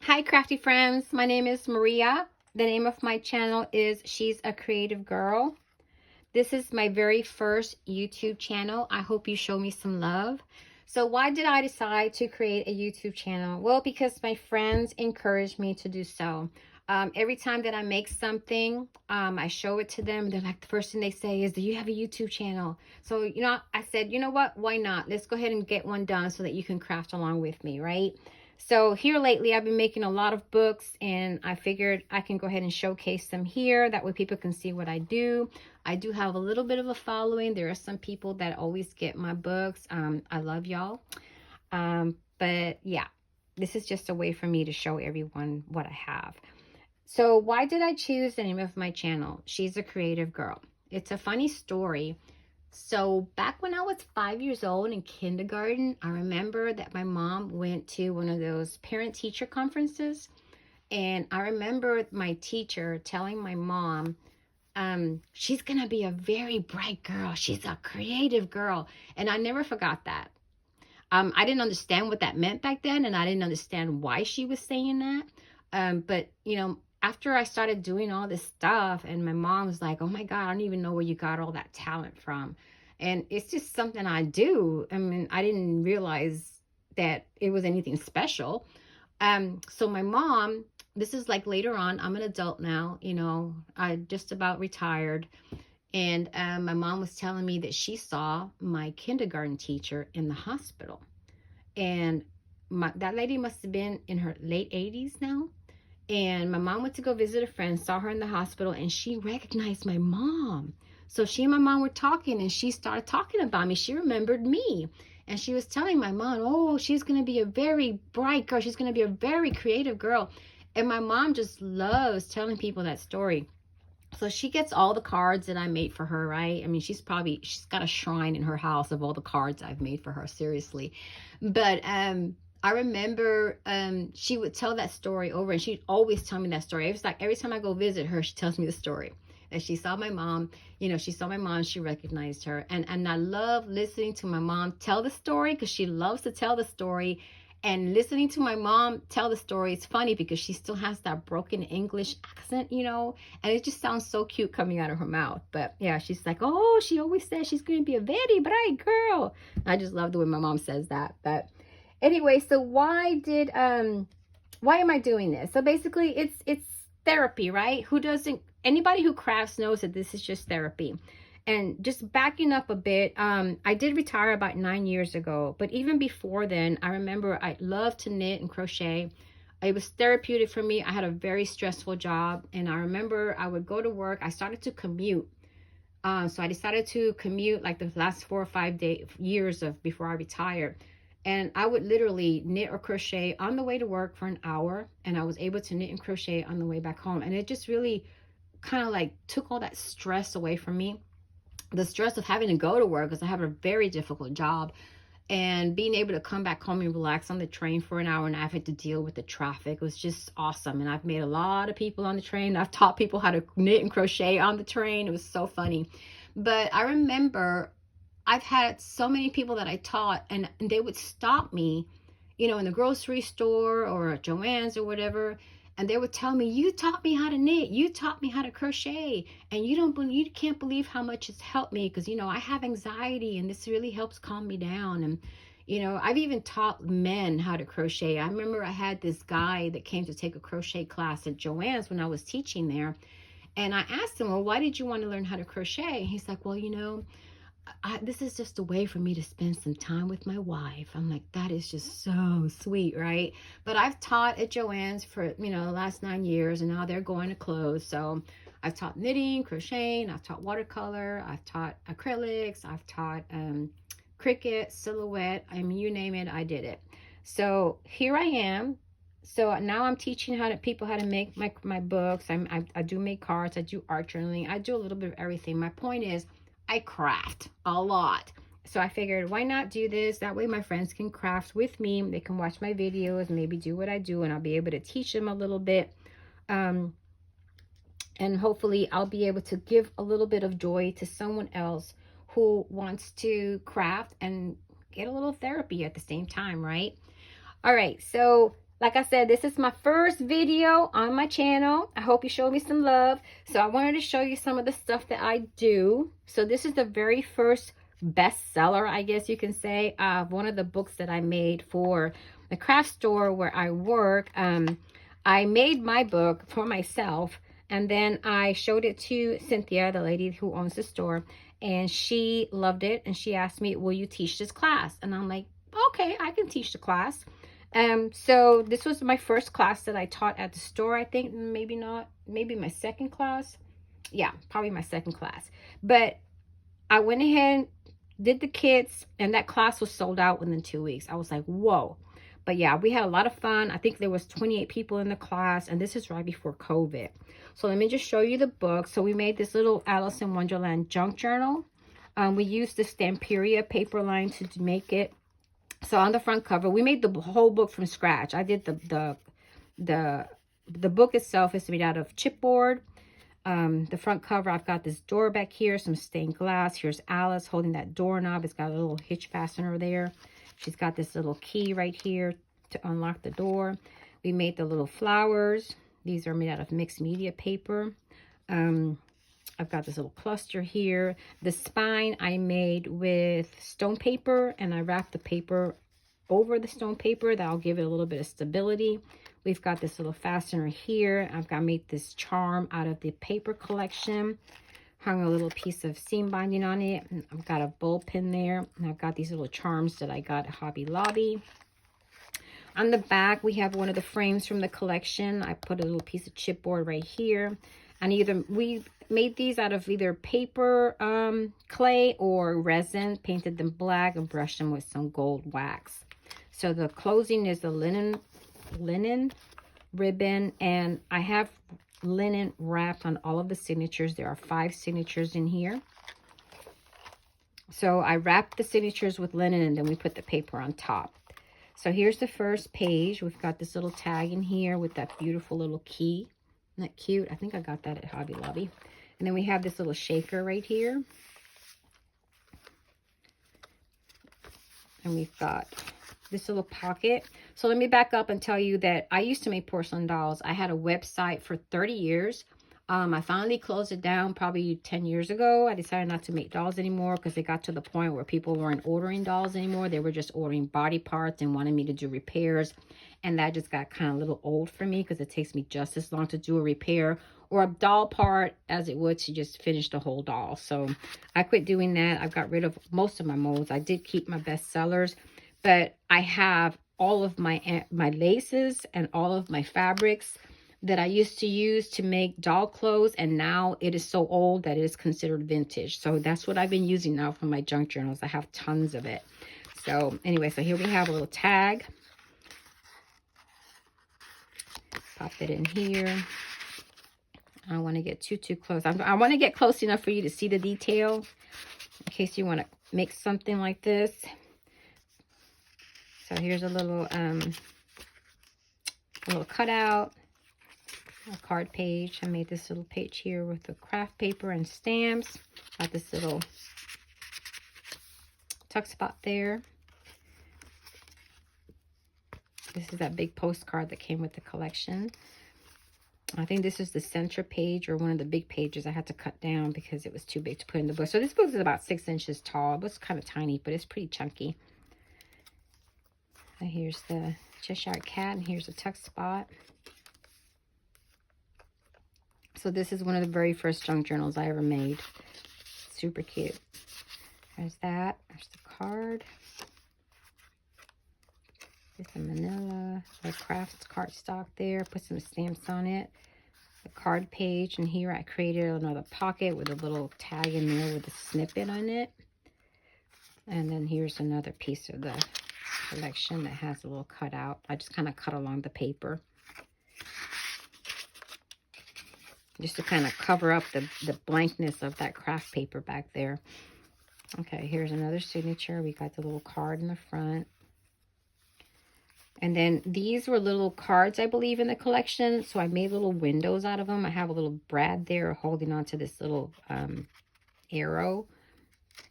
Hi crafty friends, my name is Maria. The name of my channel is She's a Creative Girl. This is my very first YouTube channel. I hope you show me some love. So why did I decide to create a YouTube channel? Well, because my friends encouraged me to do so. Every time that I make something, I show it to them. They're like, the first thing they say is, do you have a YouTube channel? So, I said, you know what? Why not? Let's go ahead and get one done so that you can craft along with me, right? So here lately, I've been making a lot of books, and I figured I can go ahead and showcase them here. That way people can see what I do. I do have a little bit of a following. There are some people that always get my books. I love y'all. But yeah, this is just a way for me to show everyone what I have. So why did I choose the name of my channel? She's a Creative Girl. It's a funny story. So back when I was 5 years old in kindergarten, I remember that my mom went to one of those parent-teacher conferences. And I remember my teacher telling my mom, she's going to be a very bright girl. She's a creative girl. And I never forgot that. I didn't understand what that meant back then, and I didn't understand why she was saying that. But, after I started doing all this stuff, and my mom was like, oh my God, I don't even know where you got all that talent from. And it's just something I do. I mean, I didn't realize that it was anything special. So my mom, this is like later on, I'm an adult now, I just about retired. And my mom was telling me that she saw my kindergarten teacher in the hospital. And that lady must have been in her late 80s now. And my mom went to go visit a friend, saw her in the hospital, and she recognized my mom. So she and my mom were talking, and she started talking about me. She remembered me. And she was telling my mom, oh, she's going to be a very bright girl. She's going to be a very creative girl. And my mom just loves telling people that story. So she gets all the cards that I made for her, right? I mean, she's got a shrine in her house of all the cards I've made for her, seriously. But I remember she would tell that story over, and she'd always tell me that story. It was like every time I go visit her, she tells me the story. And she saw my mom, she recognized her. And I love listening to my mom tell the story, because she loves to tell the story. And listening to my mom tell the story, it's funny because she still has that broken English accent, and it just sounds so cute coming out of her mouth. But yeah, she's like, oh, she always says she's going to be a very bright girl. I just love the way my mom says that. But anyway, so why am I doing this? So basically it's therapy, right? Anybody who crafts knows that this is just therapy. And just backing up a bit, I did retire about 9 years ago. But even before then, I remember I loved to knit and crochet. It was therapeutic for me. I had a very stressful job. And I remember I would go to work. I started to commute. So I decided to commute like the last 4 or 5 years before I retired. And I would literally knit or crochet on the way to work for an hour. And I was able to knit and crochet on the way back home. And it just really kind of like took all that stress away from me. The stress of having to go to work, because I have a very difficult job, and being able to come back home and relax on the train for an hour and I have to deal with the traffic was just awesome. And I've made a lot of people on the train. I've taught people how to knit and crochet on the train. It was so funny. But I remember I've had so many people that I taught, and they would stop me, in the grocery store or at Joann's or whatever. And they would tell me, you taught me how to knit, you taught me how to crochet, and you can't believe how much it's helped me, because I have anxiety, and this really helps calm me down. And I've even taught men how to crochet. I remember I had this guy that came to take a crochet class at Joann's when I was teaching there, and I asked him, well, why did you want to learn how to crochet? And he's like, well, this is just a way for me to spend some time with my wife. I'm like, that is just so sweet, right? But I've taught at Joann's for, the last 9 years, and now they're going to close. So I've taught knitting, crocheting, I've taught watercolor, I've taught acrylics, I've taught Cricut, silhouette. I mean, you name it, I did it. So here I am. So now I'm teaching people how to make my books. I do make cards, I do art journaling, I do a little bit of everything. My point is, I craft a lot. So I figured, why not do this? That way my friends can craft with me. They can watch my videos, maybe do what I do, and I'll be able to teach them a little bit. And hopefully I'll be able to give a little bit of joy to someone else who wants to craft and get a little therapy at the same time, right? All right, so Like I said, this is my first video on my channel. I hope you show me some love. So I wanted to show you some of the stuff that I do. So this is the very first bestseller, I guess you can say, of one of the books that I made for the craft store where I work. I made my book for myself, and then I showed it to Cynthia, the lady who owns the store, and she loved it. And she asked me, will you teach this class? And I'm like, okay, I can teach the class. So this was my first class that I taught at the store. I think maybe not, maybe my second class. Yeah, probably my second class. But I went ahead, did the kids, and that class was sold out within 2 weeks. I was like, whoa. But yeah, we had a lot of fun. I think there was 28 people in the class, and this is right before COVID. So let me just show you the book. So we made this little Alice in Wonderland junk journal. We used the Stamperia paper line to make it. So on the front cover, we made the whole book from scratch. I did the book itself is made out of chipboard. The front cover, I've got this door back here, some stained glass. Here's Alice holding that doorknob. It's got a little hitch fastener there. She's got this little key right here to unlock the door. We made the little flowers. These are made out of mixed media paper. I've got this little cluster here. The spine I made with stone paper, and I wrapped the paper over the stone paper. That'll give it a little bit of stability. We've got this little fastener here. I've made this charm out of the paper collection. Hung a little piece of seam binding on it. And I've got a bullpen there. And I've got these little charms that I got at Hobby Lobby. On the back, we have one of the frames from the collection. I put a little piece of chipboard right here. And we made these out of either paper, clay, or resin. Painted them black and brushed them with some gold wax. So the closing is the linen ribbon, and I have linen wrapped on all of the signatures. There are 5 signatures in here. So I wrapped the signatures with linen, and then we put the paper on top. So here's the first page. We've got this little tag in here with that beautiful little key. Isn't that cute? I think I got that at Hobby Lobby. And then we have this little shaker right here. And we've got this little pocket. So let me back up and tell you that I used to make porcelain dolls. I had a website for 30 years. I finally closed it down probably 10 years ago. I decided not to make dolls anymore because it got to the point where people weren't ordering dolls anymore. They were just ordering body parts and wanted me to do repairs. And that just got kind of a little old for me because it takes me just as long to do a repair or a doll part as it would to just finish the whole doll. So I quit doing that. I've got rid of most of my molds. I did keep my best sellers, but I have all of my laces and all of my fabrics that I used to use to make doll clothes, and now it is so old that it is considered vintage. So that's what I've been using now for my junk journals. I have tons of it. So anyway, so here we have a little tag. Pop it in here. I don't want to get too close. I want to get close enough for you to see the detail in case you want to make something like this. So here's a little cutout. A card page. I made this little page here with the craft paper and stamps. Got this little tuck spot there. This is that big postcard that came with the collection. I think this is the center page or one of the big pages I had to cut down because it was too big to put in the book. So this book is about 6 inches tall. It was kind of tiny, but it's pretty chunky. And here's the Cheshire Cat, and here's a tuck spot. So this is one of the very first junk journals I ever made. Super cute. There's that. There's the card. There's the manila. The crafts cardstock there. Put some stamps on it. The card page. And here I created another pocket with a little tag in there with a snippet on it. And then here's another piece of the collection that has a little cutout. I just kind of cut along the paper, just to kind of cover up the blankness of that craft paper back there. Okay, here's another signature. We got the little card in the front. And then these were little cards, I believe, in the collection. So I made little windows out of them. I have a little brad there holding on to this little arrow.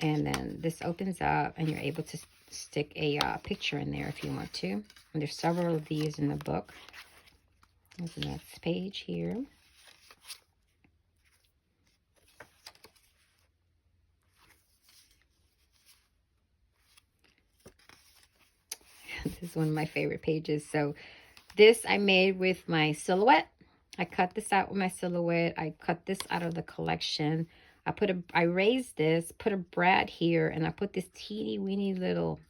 And then this opens up and you're able to stick a picture in there if you want to. And there's several of these in the book. There's the next page here. This is one of my favorite pages. So this I made with my silhouette. I cut this out with my silhouette. I cut this out of the collection. I raised this, put a brad here, and I put this teeny weeny little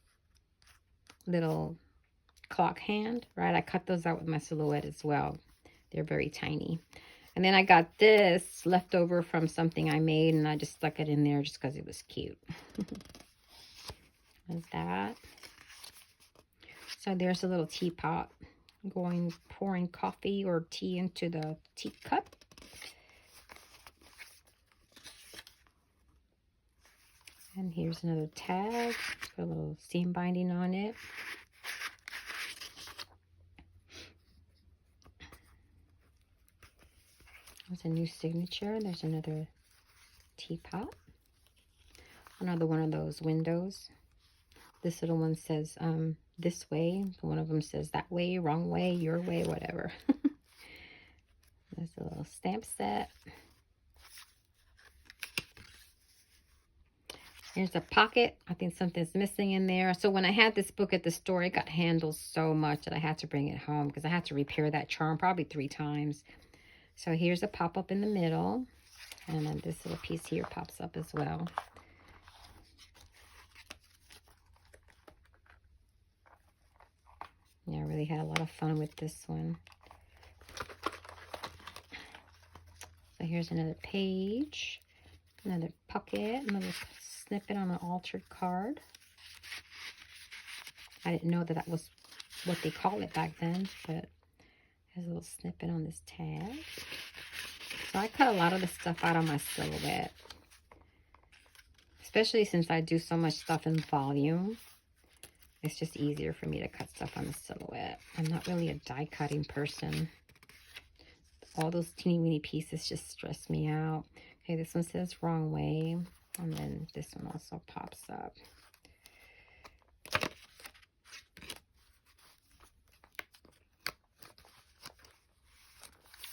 clock hand, right? I cut those out with my silhouette as well. They're very tiny. And then I got this left over from something I made, and I just stuck it in there just because it was cute. There's that. So there's a little teapot pouring coffee or tea into the teacup. And here's another tag, got a little seam binding on it. There's a new signature. There's another teapot. Another one of those windows. This little one says this way. One of them says that way, wrong way, your way, whatever. There's a little stamp set. Here's a pocket. I think something's missing in there. So when I had this book at the store, it got handled so much that I had to bring it home because I had to repair that charm probably 3 times. So here's a pop-up in the middle. And then this little piece here pops up as well. Yeah, I really had a lot of fun with this one. So here's another page. Another pocket. Another snippet on an altered card. I didn't know that was what they call it back then, but there's a little snippet on this tag. So I cut a lot of the stuff out on my silhouette, especially since I do so much stuff in volume. It's just easier for me to cut stuff on the silhouette. I'm not really a die cutting person. All those teeny weeny pieces just stress me out. Okay, this one says wrong way. And then this one also pops up.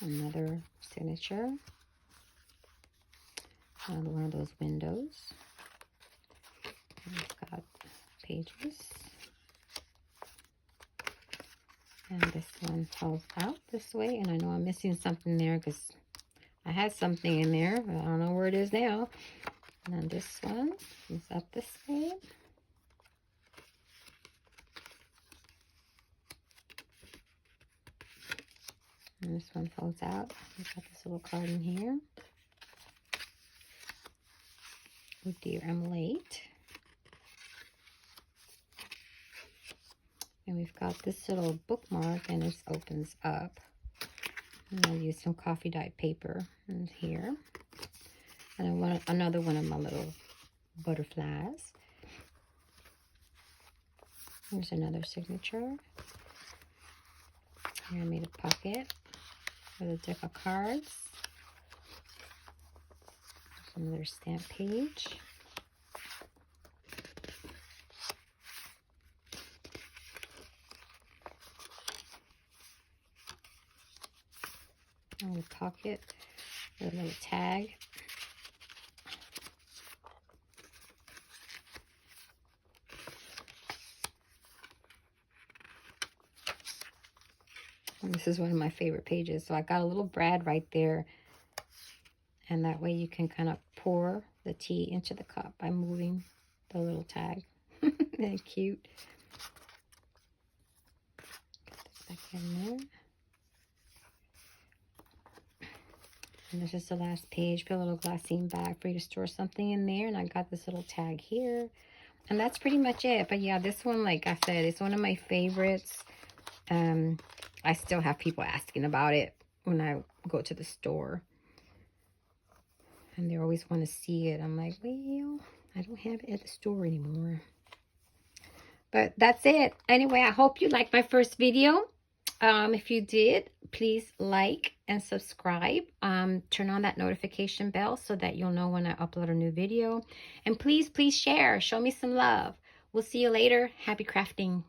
Another signature. Another one of those windows. And it's got pages. And this one falls out this way. And I know I'm missing something there because I had something in there, but I don't know where it is now. And then this one is up this way. And this one falls out. We've got this little card in here. Oh dear, I'm late. And we've got this little bookmark, and this opens up. And I'll use some coffee dyed paper in here. And I want another one of my little butterflies. Here's another signature. Here I made a pocket with a deck of cards. There's another stamp page. And a pocket with a little tag. And this is one of my favorite pages. So I got a little brad right there. And that way you can kind of pour the tea into the cup by moving the little tag. Isn't that cute? Get this back in there. And this is the last page. Put a little glassine bag for you to store something in there. And I got this little tag here. And that's pretty much it. But yeah, this one, like I said, it's one of my favorites. I still have people asking about it when I go to the store. And they always want to see it. I'm like, well, I don't have it at the store anymore. But that's it. Anyway, I hope you liked my first video. If you did, please like and subscribe. Turn on that notification bell so that you'll know when I upload a new video. And please, please share. Show me some love. We'll see you later. Happy crafting.